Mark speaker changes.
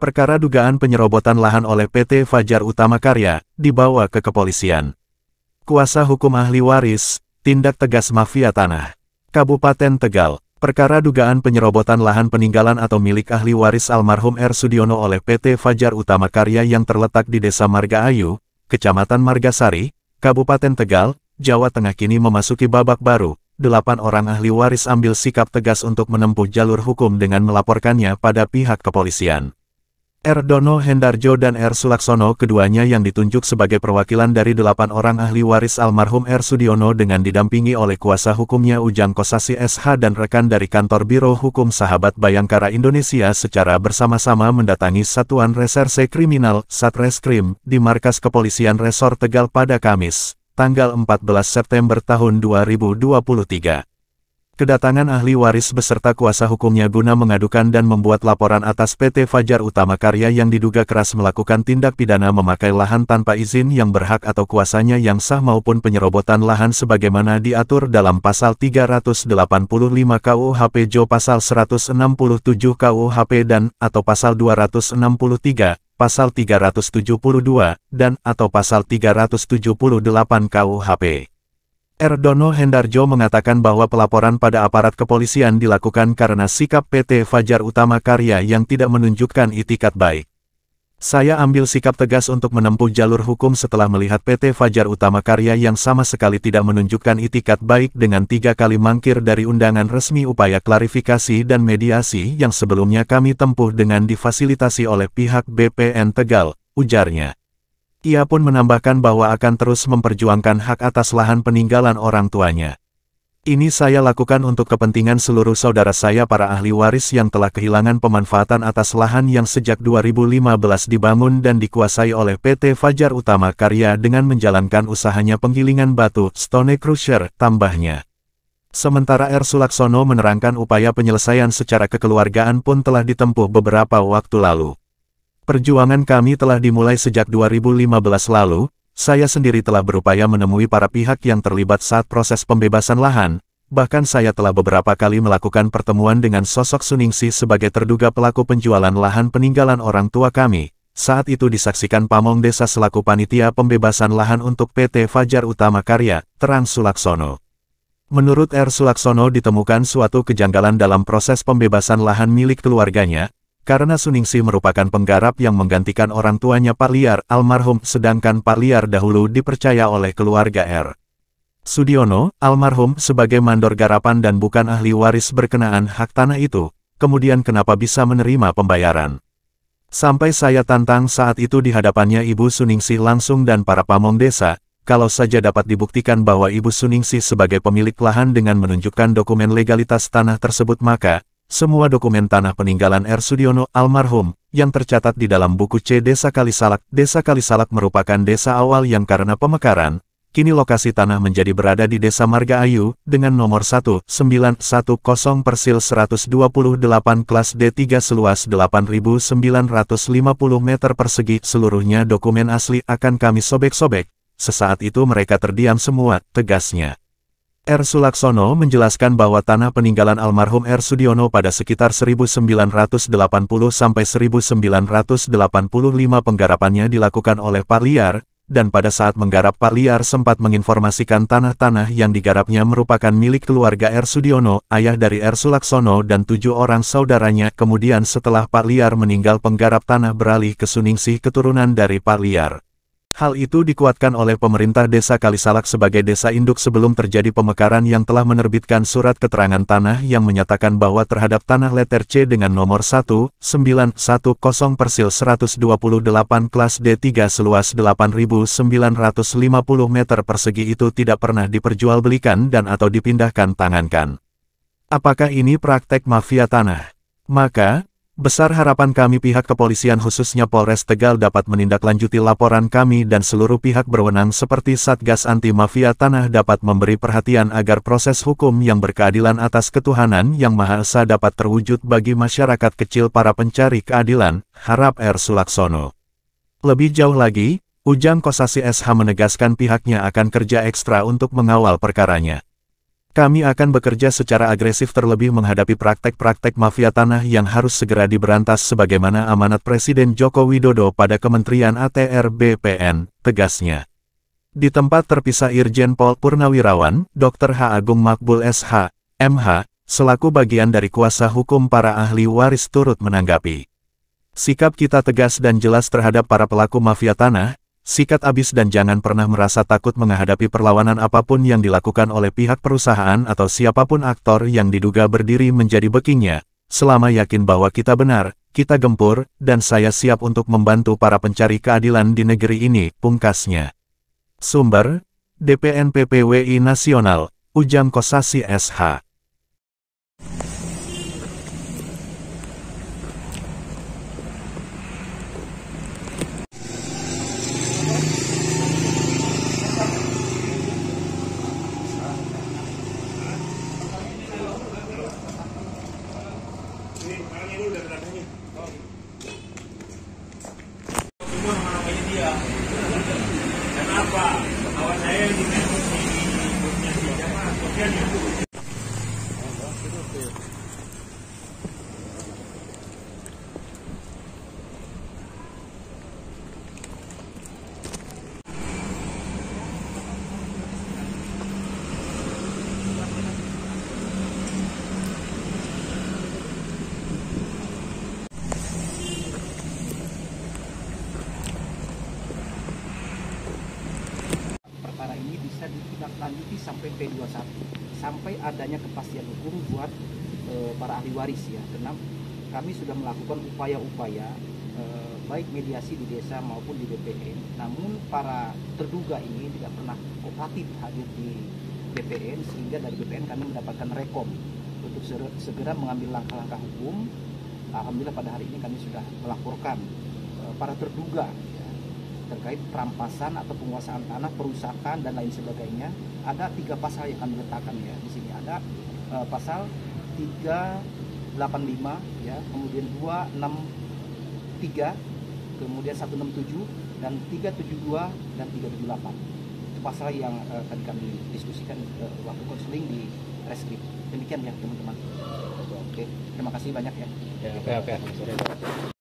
Speaker 1: Perkara dugaan penyerobotan lahan oleh PT Fajar Utama Karya, dibawa ke kepolisian. Kuasa hukum ahli waris, tindak tegas mafia tanah. Kabupaten Tegal. Perkara dugaan penyerobotan lahan peninggalan atau milik ahli waris almarhum R. Sudiono oleh PT Fajar Utama Karya yang terletak di Desa Marga Ayu, Kecamatan Margasari, Kabupaten Tegal, Jawa Tengah kini memasuki babak baru. 8 orang ahli waris ambil sikap tegas untuk menempuh jalur hukum dengan melaporkannya pada pihak kepolisian. R. Dono Hendarjo dan R. Sulaksono keduanya yang ditunjuk sebagai perwakilan dari 8 orang ahli waris almarhum R. Sudiono dengan didampingi oleh kuasa hukumnya Ujang Kosasi SH dan rekan dari kantor Biro Hukum Sahabat Bayangkara Indonesia secara bersama-sama mendatangi Satuan Reserse Kriminal Satreskrim di Markas Kepolisian Resor Tegal pada Kamis, tanggal 14 September tahun 2023. Kedatangan ahli waris beserta kuasa hukumnya guna mengadukan dan membuat laporan atas PT Fajar Utama Karya yang diduga keras melakukan tindak pidana memakai lahan tanpa izin yang berhak atau kuasanya yang sah maupun penyerobotan lahan sebagaimana diatur dalam Pasal 385 KUHP Jo Pasal 167 KUHP dan atau Pasal 263, Pasal 372, dan atau Pasal 378 KUHP. R. Dono Hendarjo mengatakan bahwa pelaporan pada aparat kepolisian dilakukan karena sikap PT Fajar Utama Karya yang tidak menunjukkan itikat baik. Saya ambil sikap tegas untuk menempuh jalur hukum setelah melihat PT Fajar Utama Karya yang sama sekali tidak menunjukkan itikat baik dengan 3 kali mangkir dari undangan resmi upaya klarifikasi dan mediasi yang sebelumnya kami tempuh dengan difasilitasi oleh pihak BPN Tegal, ujarnya. Ia pun menambahkan bahwa akan terus memperjuangkan hak atas lahan peninggalan orang tuanya. Ini saya lakukan untuk kepentingan seluruh saudara saya para ahli waris yang telah kehilangan pemanfaatan atas lahan yang sejak 2015 dibangun dan dikuasai oleh PT Fajar Utama Karya dengan menjalankan usahanya penggilingan batu, stone crusher, tambahnya. Sementara R. Sulaksono menerangkan upaya penyelesaian secara kekeluargaan pun telah ditempuh beberapa waktu lalu. Perjuangan kami telah dimulai sejak 2015 lalu, saya sendiri telah berupaya menemui para pihak yang terlibat saat proses pembebasan lahan, bahkan saya telah beberapa kali melakukan pertemuan dengan sosok Suningsih sebagai terduga pelaku penjualan lahan peninggalan orang tua kami, saat itu disaksikan pamong desa selaku panitia pembebasan lahan untuk PT Fajar Utama Karya, terang Sulaksono. Menurut R. Sulaksono ditemukan suatu kejanggalan dalam proses pembebasan lahan milik keluarganya, karena Suningsih merupakan penggarap yang menggantikan orang tuanya Pak Liar almarhum sedangkan Pak Liar dahulu dipercaya oleh keluarga R. Sudiono almarhum sebagai mandor garapan dan bukan ahli waris berkenaan hak tanah itu, kemudian kenapa bisa menerima pembayaran. Sampai saya tantang saat itu di hadapannya Ibu Suningsih langsung dan para pamong desa, kalau saja dapat dibuktikan bahwa Ibu Suningsih sebagai pemilik lahan dengan menunjukkan dokumen legalitas tanah tersebut maka, semua dokumen tanah peninggalan R. Sudiono almarhum, yang tercatat di dalam buku C Desa Kalisalak merupakan desa awal yang karena pemekaran, kini lokasi tanah menjadi berada di Desa Marga Ayu, dengan nomor 1910/128 kelas D3 seluas 8.950 meter persegi seluruhnya dokumen asli akan kami sobek-sobek, sesaat itu mereka terdiam semua, tegasnya. R. Sulaksono menjelaskan bahwa tanah peninggalan almarhum R. Sudiono pada sekitar 1980 sampai 1985 penggarapannya dilakukan oleh Pak Liar, dan pada saat menggarap Pak Liar sempat menginformasikan tanah-tanah yang digarapnya merupakan milik keluarga R. Sudiono, ayah dari R. Sulaksono dan 7 orang saudaranya. Kemudian setelah Pak Liar meninggal penggarap tanah beralih ke Suningsih keturunan dari Pak Liar. Hal itu dikuatkan oleh pemerintah Desa Kalisalak sebagai desa induk sebelum terjadi pemekaran yang telah menerbitkan surat keterangan tanah yang menyatakan bahwa terhadap tanah letter C dengan nomor 1910/128 kelas D3 seluas 8.950 meter persegi itu tidak pernah diperjualbelikan dan atau dipindahkan tangankan. Apakah ini praktek mafia tanah? Maka, besar harapan kami pihak kepolisian khususnya Polres Tegal dapat menindaklanjuti laporan kami dan seluruh pihak berwenang seperti Satgas Anti Mafia Tanah dapat memberi perhatian agar proses hukum yang berkeadilan atas ketuhanan yang Maha Esa dapat terwujud bagi masyarakat kecil para pencari keadilan, harap R. Sulaksono. Lebih jauh lagi, Ujang Kosasi SH menegaskan pihaknya akan kerja ekstra untuk mengawal perkaranya. Kami akan bekerja secara agresif terlebih menghadapi praktek-praktek mafia tanah yang harus segera diberantas sebagaimana amanat Presiden Joko Widodo pada Kementerian ATR BPN, tegasnya. Di tempat terpisah Irjen Pol Purnawirawan, Dr. H. Agung Makbul SH, MH, selaku bagian dari kuasa hukum para ahli waris turut menanggapi. Sikap kita tegas dan jelas terhadap para pelaku mafia tanah, sikat abis dan jangan pernah merasa takut menghadapi perlawanan apapun yang dilakukan oleh pihak perusahaan atau siapapun aktor yang diduga berdiri menjadi bekingnya, selama yakin bahwa kita benar, kita gempur, dan saya siap untuk membantu para pencari keadilan di negeri ini, pungkasnya. Sumber, DPN PPWI Nasional, Ujang Kosasi SH.
Speaker 2: Kenapa? Kawan saya di
Speaker 3: perkara ini bisa ditindaklanjuti sampai P21 sampai adanya kepastian hukum buat para ahli waris ya, karena kami sudah melakukan upaya-upaya baik mediasi di desa maupun di BPN, namun para terduga ini tidak pernah kooperatif hadir di BPN, sehingga dari BPN kami mendapatkan rekom untuk segera mengambil langkah-langkah hukum. Alhamdulillah pada hari ini kami sudah melaporkan para terduga terkait perampasan atau penguasaan tanah, perusakan dan lain sebagainya. Ada 3 pasal yang kami letakkan ya. Di sini ada pasal 385 ya, kemudian 263, kemudian 167 dan 372 dan 378. Itu pasal yang tadi kami diskusikan waktu konseling di Reskrim. Demikian ya teman-teman. Oke, terima kasih banyak ya.
Speaker 2: Oke.